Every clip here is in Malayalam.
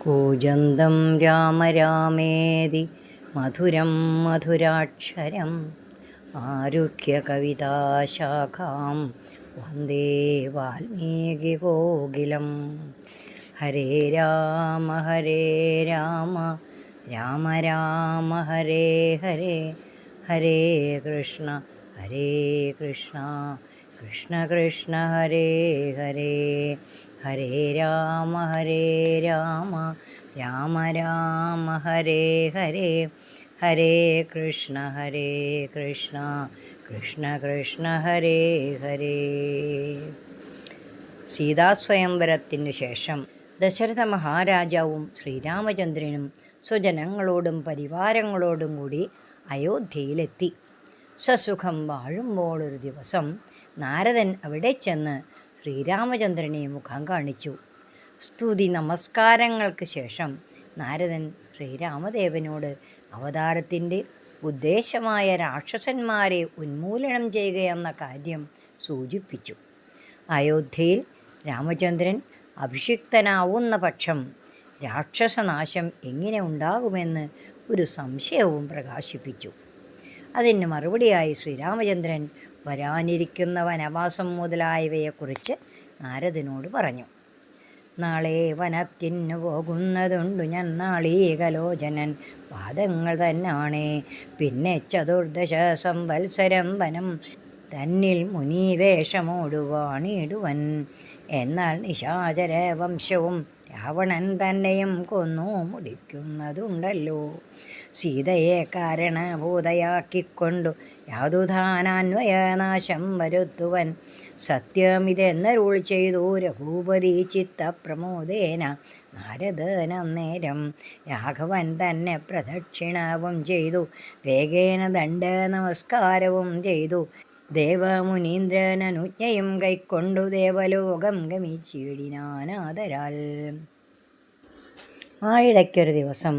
കൂജന്തം രാമ രാമേതി മധുരം മധുരാക്ഷരം ആരുഹ്യകവിതാശാഖാം വന്ദേ വാൽമീകികോകിലം. ഹരേ രാമ രാമ രാമ ഹരേ ഹരേ, ഹരേ കൃഷ്ണ കൃഷ്ണ കൃഷ്ണ ഹരേ ഹരേ. ഹരേ രാമ രാമ രാമ ഹരേ ഹരേ, ഹരേ കൃഷ്ണ കൃഷ്ണ കൃഷ്ണ ഹരേ ഹരേ. സീതാസ്വയംവരത്തിനു ശേഷം ദശരഥ മഹാരാജാവും ശ്രീരാമചന്ദ്രനും സ്വജനങ്ങളോടും പരിവാരങ്ങളോടും കൂടി അയോധ്യയിലെത്തി. സസുഖം വാഴുമ്പോൾ ഒരു ദിവസം നാരദൻ അവിടെ ചെന്ന് ശ്രീരാമചന്ദ്രനെ മുഖം കാണിച്ചു. സ്തുതി നമസ്കാരങ്ങൾക്ക് ശേഷം നാരദൻ ശ്രീരാമദേവനോട് അവതാരത്തിൻ്റെ ഉദ്ദേശമായ രാക്ഷസന്മാരെ ഉന്മൂലനം ചെയ്യുകയെന്ന കാര്യം സൂചിപ്പിച്ചു. അയോധ്യയിൽ രാമചന്ദ്രൻ അഭിഷിക്തനാവുന്ന പക്ഷം രാക്ഷസനാശം എങ്ങനെ ഉണ്ടാകുമെന്ന് ഒരു സംശയവും പ്രകാശിപ്പിച്ചു. അതിന് മറുപടിയായി ശ്രീരാമചന്ദ്രൻ വരാനിരിക്കുന്ന വനവാസം മുതലായവയെക്കുറിച്ച് നാരദനോട് പറഞ്ഞു. നാളെ വനത്തിനു പോകുന്നതുണ്ടു ഞാൻ, നാളീകലോചനൻ പാദങ്ങൾ തന്നാണേ. പിന്നെ ചതുർദശ സംവത്സരം വനം തന്നിൽ മുനിവേഷമോടുവാണിടുവൻ. എന്നാൽ നിശാചര വംശവും രാവണൻ തന്നെയും കൊന്നു മുടിക്കുന്നതുണ്ടല്ലോ. സീതയെ കാരണഭൂതയാക്കിക്കൊണ്ടു യാതുധാനാന്വയനാശം വരുത്തുവൻ. സത്യമിതെന്നരുൾ ചെയ്തു രഘുപതി ചിത്തപ്രമോദേന. നാരദനന്നേരം രാഘവൻ തന്നെ പ്രദക്ഷിണവും ചെയ്തു, വേഗേന ദണ്ഡ നമസ്കാരവും ചെയ്തു. ദേവമുനീന്ദ്രനനുജ്ഞയും കൈക്കൊണ്ടു ദേവലോകം ഗമിച്ചിടിനാനാദരാൽ. ആയിടയ്ക്കൊരു ദിവസം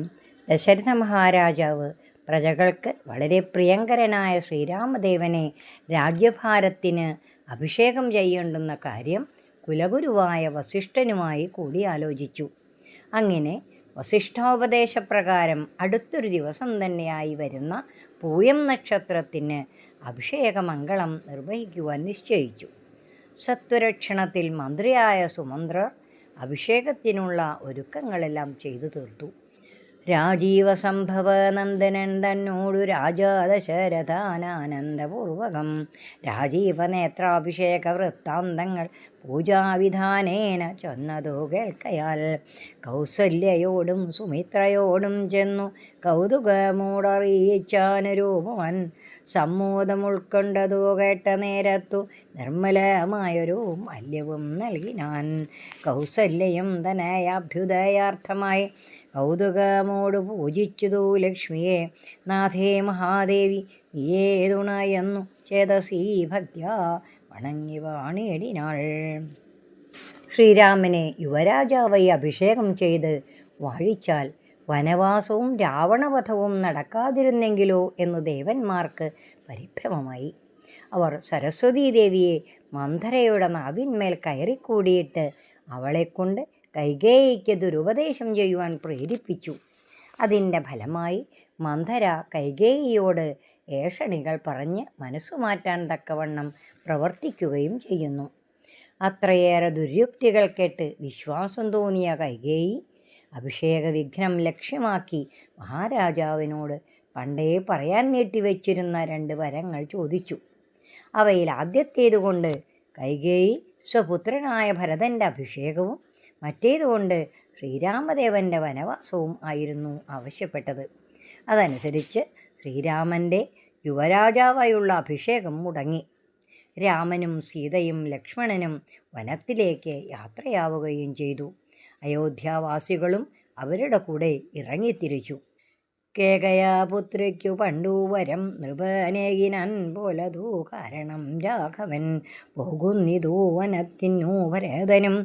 ദശരഥ മഹാരാജാവ് പ്രജകൾക്ക് വളരെ പ്രിയങ്കരനായ ശ്രീരാമദേവനെ രാജ്യഭാരത്തിന് അഭിഷേകം ചെയ്യേണ്ടുന്ന കാര്യം കുലഗുരുവായ വസിഷ്ഠനുമായി കൂടിയാലോചിച്ചു. അങ്ങനെ വസിഷ്ഠോപദേശപ്രകാരം അടുത്തൊരു ദിവസം തന്നെയായി വരുന്ന പൂയം നക്ഷത്രത്തിന് അഭിഷേകമംഗളം നിർവഹിക്കുവാൻ നിശ്ചയിച്ചു. സത്വരക്ഷണത്തിൽ മന്ത്രിയായ സുമന്ത്രർ അഭിഷേകത്തിനുള്ള ഒരുക്കങ്ങളെല്ലാം ചെയ്തു തീർത്തു. രാജീവസംഭവ നന്ദനൻ തന്നോടു രാജാ ദശരഥാനാനന്ദപൂർവകം രാജീവനേത്രാഭിഷേക വൃത്താന്തങ്ങൾ പൂജാവിധാനേന ചൊന്നതു കേൾക്കയാൽ കൗസല്യയോടും സുമിത്രയോടും ചെന്നു കൗതുകമോടറിയിച്ചാനുരൂപവൻ. സമ്മോദമുൾക്കൊണ്ടതു കേട്ട നേരത്തു നിർമ്മലമായൊരു മല്യവും നൽകിനാൻ. കൗസല്യയും തനയാഭ്യുദയാർത്ഥമായി കൗതുകമോടു പൂജിച്ചതു ലക്ഷ്മിയെ. നാഥേ മഹാദേവി നീയേ തുണയെന്നു ചേതസീ ഭക്ത്യാ വണങ്ങി വാണിടിനാൾ. ശ്രീരാമനെ യുവരാജാവായി അഭിഷേകം ചെയ്ത് വാഴിച്ചാൽ വനവാസവും രാവണവധവും നടക്കാതിരുന്നെങ്കിലോ എന്ന് ദേവന്മാർക്ക് പരിഭ്രമമായി. അവർ സരസ്വതീദേവിയെ മന്ധരയുടെ നാവിന്മേൽ കയറിക്കൂടിയിട്ട് അവളെക്കൊണ്ട് കൈകേയിക്ക് ദുരുപദേശം ചെയ്യുവാൻ പ്രേരിപ്പിച്ചു. അതിൻ്റെ ഫലമായി മന്ധര കൈകേയിയോട് ഏഷണികൾ പറഞ്ഞ് മനസ്സുമാറ്റാൻ തക്കവണ്ണം പ്രവർത്തിക്കുകയും ചെയ്യുന്നു. അത്രയേറെ ദുര്യുക്തികൾ കേട്ട് വിശ്വാസം തോന്നിയ കൈകേയി അഭിഷേക വിഘ്നം ലക്ഷ്യമാക്കി മഹാരാജാവിനോട് പണ്ടേ പറയാൻ നീട്ടിവെച്ചിരുന്ന 2 വരങ്ങൾ ചോദിച്ചു. അവയിൽ ആദ്യത്തേതുകൊണ്ട് കൈകേയി സ്വപുത്രനായ ഭരതൻ്റെ അഭിഷേകവും മറ്റേതുകൊണ്ട് ശ്രീരാമദേവൻ്റെ വനവാസവും ആയിരുന്നു ആവശ്യപ്പെട്ടത്. അതനുസരിച്ച് ശ്രീരാമൻ്റെ യുവരാജാവായുള്ള അഭിഷേകം മുടങ്ങി. രാമനും സീതയും ലക്ഷ്മണനും വനത്തിലേക്ക് യാത്രയാവുകയും ചെയ്തു. അയോധ്യാവാസികളും അവരുടെ കൂടെ ഇറങ്ങിത്തിരിച്ചു. കേകയാപുത്രിക്കു പണ്ടു വരം നൃപനേകിനാൻ പോലതു കാരണം രാഘവൻ പോകുന്നിതു വനത്തിനു ഭരതനും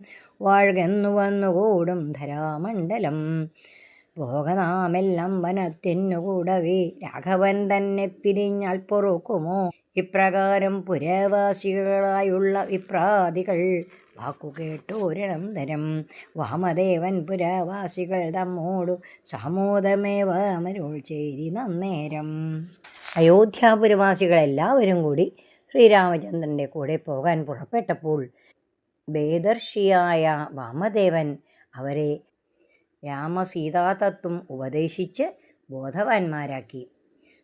വാഴ്കെന്നു വന്നുകൂടും ധരാമണ്ഡലം. പോകനാമെല്ലാം വനത്തിനു കൂടവേ രാഘവൻ തന്നെ പിരിഞ്ഞാൽ പൊറുക്കുമോ? ഇപ്രകാരം പുരവാസികളായുള്ള വിപ്രാദികൾ വാക്കുകേട്ടോരനന്തരം വാമദേവൻ പുരവാസികൾ തമ്മോടു സാമോദമേവ മരുൾ ചേരി നന്നേരം. അയോധ്യാപുരവാസികളെല്ലാവരും കൂടി ശ്രീരാമചന്ദ്രൻ്റെ കൂടെ പോകാൻ പുറപ്പെട്ടപ്പോൾ വേദർഷിയായ വാമദേവൻ അവരെ രാമസീതാതത്വം ഉപദേശിച്ച് ബോധവാന്മാരാക്കി.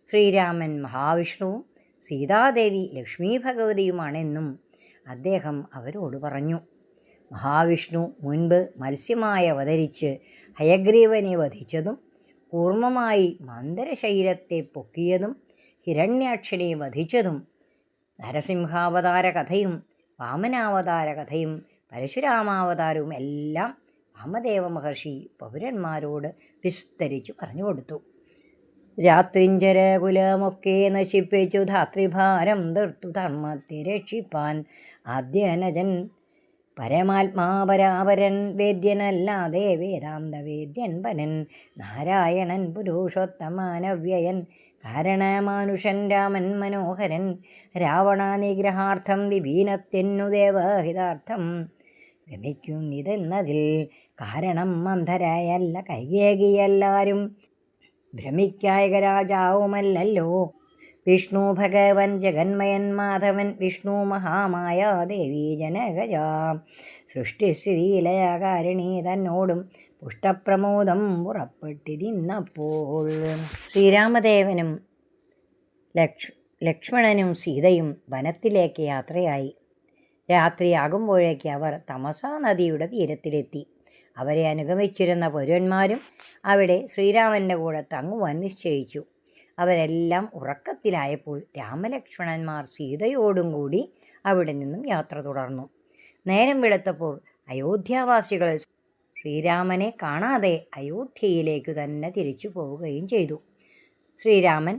ശ്രീരാമൻ മഹാവിഷ്ണുവും സീതാദേവി ലക്ഷ്മീ ഭഗവതിയുമാണെന്നും അദ്ദേഹം അവരോട് പറഞ്ഞു. മഹാവിഷ്ണു മുൻപ് മത്സ്യമായി അവതരിച്ച് ഹയഗ്രീവനെ വധിച്ചതും കൂർമ്മമായി മന്ദരശൈലത്തെ പൊക്കിയതും ഹിരണ്യാക്ഷനെ വധിച്ചതും നരസിംഹാവതാര കഥയും വാമനാവതാര കഥയും പരശുരാമാവതാരവും എല്ലാം വാമദേവ മഹർഷി പൗരന്മാരോട് വിസ്തരിച്ചു പറഞ്ഞു കൊടുത്തു. രാത്രിഞ്ചരകുലമൊക്കെ നശിപ്പിച്ചു ധാത്രിഭാരം തീർത്തു ധർമ്മത്തെ രക്ഷിപ്പാൻ ആദ്യനജൻ പരമാത്മാപരാപരൻ വേദ്യനല്ലാതെ വേദാന്ത വേദ്യൻ പരൻ നാരായണൻ പുരുഷോത്തമനവ്യയൻ കാരണമാനുഷൻ രാമൻ മനോഹരൻ രാവണനിഗ്രഹാർത്ഥം വിഭീനത്തെന്നു ദേവഹിതാർത്ഥം ഭ്രമിക്കുന്നിതെന്നതിൽ കാരണം മന്ധരായല്ല കൈകേകിയെല്ലാരും ഭ്രമിക്കായക രാജാവുമല്ലല്ലോ വിഷ്ണു ഭഗവൻ ജഗന്മയൻ മാധവൻ വിഷ്ണു മഹാമായ ദേവി ജനകജ സൃഷ്ടിസ്ഥിതിലയകാരിണി തന്നോടും പുഷ്ടപ്രമോദം പുറപ്പെട്ടിരുന്നപ്പോൾ ശ്രീരാമദേവനും ലക്ഷ്മണനും സീതയും വനത്തിലേക്ക് യാത്രയായി. രാത്രിയാകുമ്പോഴേക്ക് അവർ തമസാ നദിയുടെ തീരത്തിലെത്തി. അവരെ അനുഗമിച്ചിരുന്ന പൗരന്മാരും അവിടെ ശ്രീരാമൻ്റെ കൂടെ തങ്ങുവാൻ നിശ്ചയിച്ചു. അവരെല്ലാം ഉറക്കത്തിലായപ്പോൾ രാമലക്ഷ്മണന്മാർ സീതയോടും കൂടി അവിടെ നിന്നും യാത്ര തുടർന്നു. നേരം വെളുത്തപ്പോൾ അയോധ്യാവാസികൾ ശ്രീരാമനെ കാണാതെ അയോധ്യയിലേക്കു തന്നെ തിരിച്ചു പോവുകയും ചെയ്തു. ശ്രീരാമൻ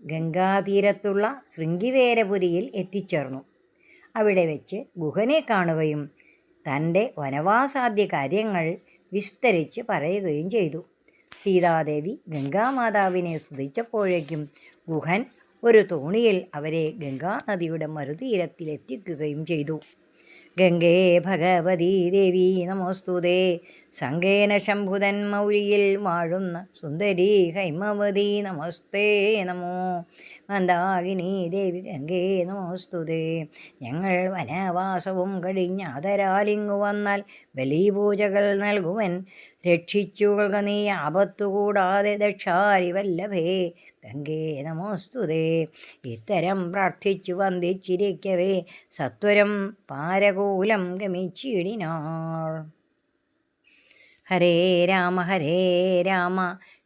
ഗംഗാതീരത്തുള്ള ശൃംഗിവേരപുരിയിൽ എത്തിച്ചേർന്നു. അവിടെ വെച്ച് ഗുഹനെ കാണുകയും തൻ്റെ വനവാസാദ്യ കാര്യങ്ങൾ വിസ്തരിച്ച് പറയുകയും ചെയ്തു. സീതാദേവി ഗംഗാമാതാവിനെ സ്തുതിച്ചപ്പോഴേക്കും ഗുഹൻ ഒരു തോണിയിൽ അവരെ ഗംഗാനദിയുടെ മറുതീരത്തിലെത്തിക്കുകയും ചെയ്തു. ഗംഗേ ഭഗവതി ദേവി നമോസ്തുതേ സംഗേന ശംഭുതൻ മൗലിയിൽ വാഴുന്ന സുന്ദരി ഹൈമവതി നമസ്തേ നമോ മന്ദാകിനി ദേവി ഗംഗേ നമോസ്തുതേ. ഞങ്ങൾ വനവാസവും കഴിഞ്ഞ് ആദരാലിങ്ങു വന്നാൽ ബലിപൂജകൾ നൽകുവൻ രക്ഷിച്ചുകൊള്ളുക നീ ആപത്തുകൂടാതെ ദക്ഷാരി വല്ലഭേ ഗംഗേ നമോസ്തുതേ. ഇത്തരം പ്രാർത്ഥിച്ചു വന്ദിച്ചിരിക്കവേ സത്വരം പാരകൂലം ഗമിച്ചിടിനാൾ. ഹരേ രാമ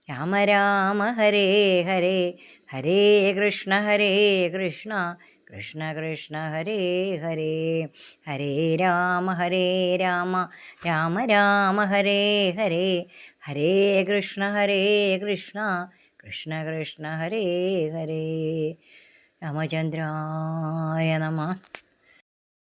രാമ രാമ ഹരേ ഹരേ ഹരേ കൃഷ്ണ കൃഷ്ണ കൃഷ്ണ ഹരേ ഹരേ. ഹരേ രാമ രാമ രാമ ഹരേ ഹരേ ഹരേ കൃഷ്ണ കൃഷ്ണ കൃഷ്ണ ഹരേ ഹരേ. രാമചന്ദ്രായ നമഃ.